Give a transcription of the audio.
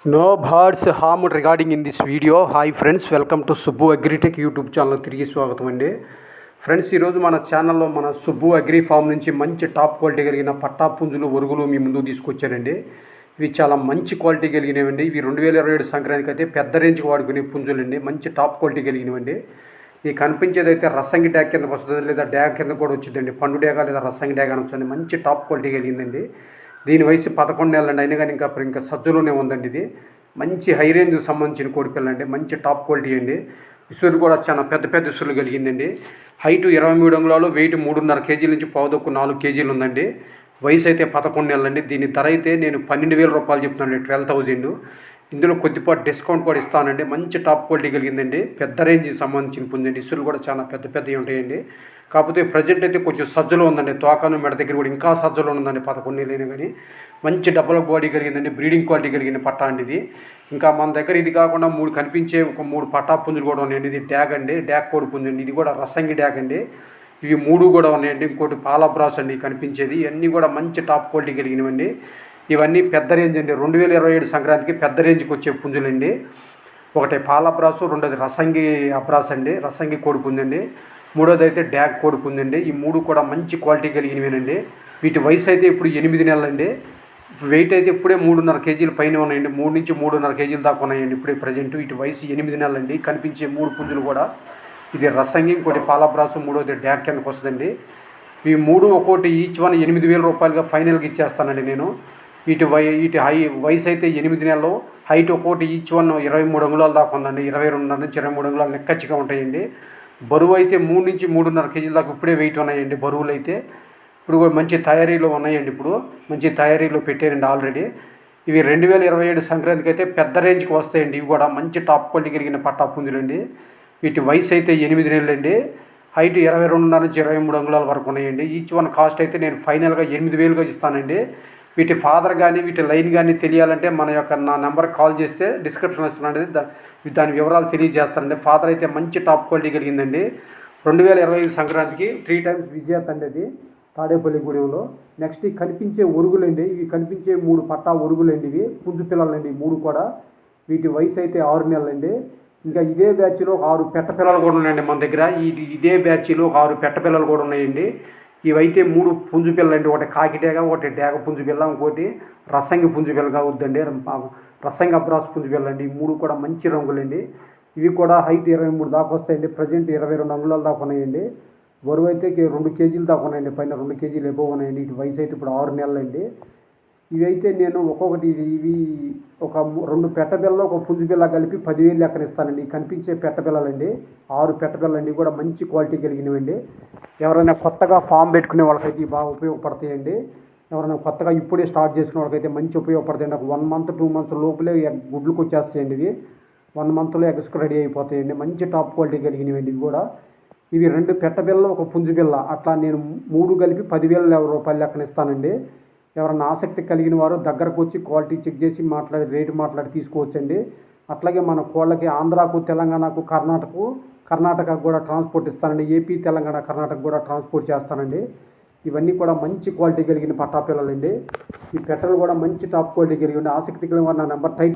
No birds harmed regarding in this video. Hi friends, welcome to Subbu Agritech YouTube channel తిరిగి స్వాగతం అండి. Friends, ఈరోజు మన ఛానల్లో మన సుబ్బు అగ్రి ఫామ్ నుంచి మంచి టాప్ క్వాలిటీ కలిగిన పట్టా పుంజులు ఒరుగులు మీ ముందుకు తీసుకొచ్చారండి. ఇవి చాలా మంచి క్వాలిటీ కలిగినవండి. ఇవి 2027 సంక్రాంతికి అయితే పెద్ద రేంజ్కి వాడుకునే పుంజులండి. మంచి టాప్ క్వాలిటీ కలిగినవండి. ఈ కనిపించేది అయితే రసంగి డ్యాగ్ కిందకు వస్తుంది, లేదా డ్యాగ్ కింద కూడా వచ్చిందండి. పండు డ్యాగ లేదా రసంగి డ్యాగ్ అని వచ్చింది. మంచి టాప్ క్వాలిటీ కలిగిందండి. దీని వయసు 11 నెలలండి. అయినా కానీ ఇంకా సజ్జలోనే ఉందండి. ఇది మంచి హై రేంజ్కి సంబంధించిన కోడిపిల్ల అండి. మంచి టాప్ క్వాలిటీ అండి. ఇసురు కూడా చాలా పెద్ద పెద్ద ఇసురులు కలిగిందండి. హైటు 23 అంగుళాలు, వెయిట్ 3.5 కేజీల నుంచి 4 కేజీలు ఉందండి. వయసు అయితే 11 నెలలండి. దీని ధర అయితే నేను 12,000 రూపాయలు చెప్తున్నాను, 12,000. ఇందులో కొద్దిపాటు డిస్కౌంట్ కూడా ఇస్తానండి. మంచి టాప్ క్వాలిటీ కలిగిందండి. పెద్ద రేంజ్కి సంబంధించిన పుంజండి. ఇసులు కూడా చాలా పెద్ద పెద్దవి ఉంటాయండి. కాకపోతే ప్రజెంట్ అయితే కొంచెం సజ్జలో ఉందండి. తోకాను మెడ దగ్గర కూడా ఇంకా సజ్జలో ఉందండి. 11 నెలలైనా కానీ మంచి డబల్ బాడీ కలిగిందండి. బ్రీడింగ్ క్వాలిటీ కలిగిన పట్టా అండి ఇది. ఇంకా మన దగ్గర ఇది కాకుండా కనిపించే ఒక 3 పట్టా పుంజులు కూడా ఉన్నాయండి. ఇది డ్యాగ్ అండి, డ్యాగ్ కోడి పుంజండి. ఇది కూడా రసంగి డ్యాగ్ అండి. ఇవి 3 కూడా ఉన్నాయండి. ఇంకోటి పాలబ్రాస్ అండి కనిపించేది. ఇవన్నీ కూడా మంచి టాప్ క్వాలిటీ కలిగినవండి. ఇవన్నీ పెద్ద రేంజ్ అండి. 2027 సంక్రాంతికి పెద్ద రేంజ్కి వచ్చే పుంజులండి. ఒకటి పాలబ్రాసు, రెండోది రసంగి అబ్రాస్ అండి, రసంగి కోడి పుంజండి. మూడోది అయితే డ్యాగ్ కోడి పుంజండి. ఈ 3 కూడా మంచి క్వాలిటీ కలిగినవేనండి. వీటి వయసు అయితే ఇప్పుడు 8 నెలలండి. వెయిట్ అయితే ఇప్పుడే 3.5 కేజీల పైన ఉన్నాయండి. 3 నుంచి 3.5 కేజీల దాకా ఉన్నాయండి ఇప్పుడే ప్రజెంట్. వీటి వయసు 8 నెలలండి. కనిపించే 3 పుంజులు కూడా ఇది రసంగి, ఇంకోటి పాలబ్రాసు, మూడోది డ్యాగ్ కిందకు వస్తుందండి. ఈ 3 ఒక్కోటి ఈచ్ వన్ 8,000 రూపాయలుగా ఫైనల్గా ఇచ్చేస్తానండి నేను. వీటి వయసు అయితే 8 నెలలు. హైట్ ఒక్కోటి ఈచ్ వన్ 23 అంగుళాల దాకా ఉందండి. 22 నుంచి 23 అంగుళాలు నెక్కచ్చిగా ఉంటాయండి. బరువు అయితే 3 నుంచి 3.5 కేజీల దాకా ఇప్పుడే వెయిట్ ఉన్నాయండి. బరువులు అయితే ఇప్పుడు కూడా మంచి తయారీలో ఉన్నాయండి. ఇప్పుడు మంచి తయారీలో పెట్టారండి ఆల్రెడీ. ఇవి 2027 సంక్రాంతికి అయితే పెద్ద రేంజ్కి వస్తాయండి. ఇవి కూడా మంచి టాప్ క్వాలిటీ కలిగిన పట్టా పుంజులండి. వీటి వయసు అయితే 8 నెలలండి. హైట్ 22.5 నుంచి 23 అంగుళాల వరకు ఉన్నాయండి. ఈచ్ వన్ కాస్ట్ అయితే నేను ఫైనల్గా 8,000గా ఇస్తానండి. వీటి ఫాదర్ కానీ వీటి లైన్ కానీ తెలియాలంటే నా నెంబర్కి కాల్ చేస్తే డిస్క్రిప్షన్ ఇస్తున్నానండి. దాని వివరాలు తెలియజేస్తానండి. ఫాదర్ అయితే మంచి టాప్ క్వాలిటీ కలిగిందండి. 2025 సంక్రాంతికి 3 టైమ్స్ విజేత అండి అది, తాడేపల్లిగూడెంలో. నెక్స్ట్ ఈ కనిపించే ఒరుగులండి. ఇవి కనిపించే 3 పట్టా ఒరుగులండి. ఇవి పుంజు పిల్లలండి 3 కూడా. వీటి వయసు అయితే 6 నెలలండి. ఇంకా ఇదే బ్యాచ్లో ఒక 6 పెట్ట పిల్లలు కూడా ఉన్నాయండి మన దగ్గర. ఇదే బ్యాచ్లో ఒక 6 పెట్ట పిల్లలు కూడా ఉన్నాయండి. ఇవైతే 3 పుంజు పిల్లలండి. ఒకటి కాకిడేగ, ఒకటి డ్యాగ పుంజు పిల్ల, ఇంకోటి రసంగి పుంజు పిల్లగా అవుద్దండి. రసంగి అబ్రాస్ పుంజు పిల్లండి. ఈ 3 కూడా మంచి రంగులండి. ఇవి కూడా హైట్ 23 దాకా వస్తాయండి. ప్రజెంట్ 22 అంగుళాల దాకా ఉన్నాయండి. బరువు అయితే 2 కేజీలు దాకా ఉన్నాయండి. పైన 2 కేజీలు ఎబో ఉన్నాయండి. ఇటు వయసు అయితే ఇప్పుడు 6 నెలలండి. ఇవి అయితే నేను ఒక్కొక్కటి ఇవి ఒక 2 పెట్టబిళ్ళలో ఒక పుంజు పిల్ల కలిపి 10,000 లెక్కన ఇస్తానండి. కనిపించే పెట్టబిళ్ళలండి 6 పెట్టబిళ్ళండి. కూడా మంచి క్వాలిటీ కలిగినవండి. ఎవరైనా కొత్తగా ఫామ్ పెట్టుకునే వాళ్ళకైతే బాగా ఉపయోగపడతాయండి. ఎవరైనా కొత్తగా ఇప్పుడే స్టార్ట్ చేసుకునే వాళ్ళకైతే మంచి ఉపయోగపడతాయండి. ఒక 1 మంత్ 2 మంత్స్ లోపలే గుడ్లకు వచ్చేస్తాయండి. ఇవి 1 మంత్లో ఎగ్స్కి రెడీ అయిపోతాయండి. మంచి టాప్ క్వాలిటీ కలిగినవండి. ఇవి కూడా ఇవి 2 పెట్టబిళ్ళ ఒక పుంజు పిల్ల, అట్లా నేను 3 కలిపి 10,000 రూపాయలు లెక్కన ఇస్తానండి. ఎవరైనా ఆసక్తి కలిగిన వారు దగ్గరకు వచ్చి క్వాలిటీ చెక్ చేసి రేటు మాట్లాడి తీసుకోవచ్చండి. అట్లాగే మన కోళ్ళకి ఆంధ్రాకు, తెలంగాణకు, కర్ణాటకకు కూడా ట్రాన్స్పోర్ట్ ఇస్తానండి. ఏపీ, తెలంగాణ, కర్ణాటక కూడా ట్రాన్స్పోర్ట్ చేస్తానండి. ఇవన్నీ కూడా మంచి క్వాలిటీ కలిగిన పట్టా పిల్లలండి. ఈ పెట్టలు కూడా మంచి టాప్ క్వాలిటీ కలిగి ఉండి ఆసక్తి కలిగిన వారు నా నెంబర్ టైప్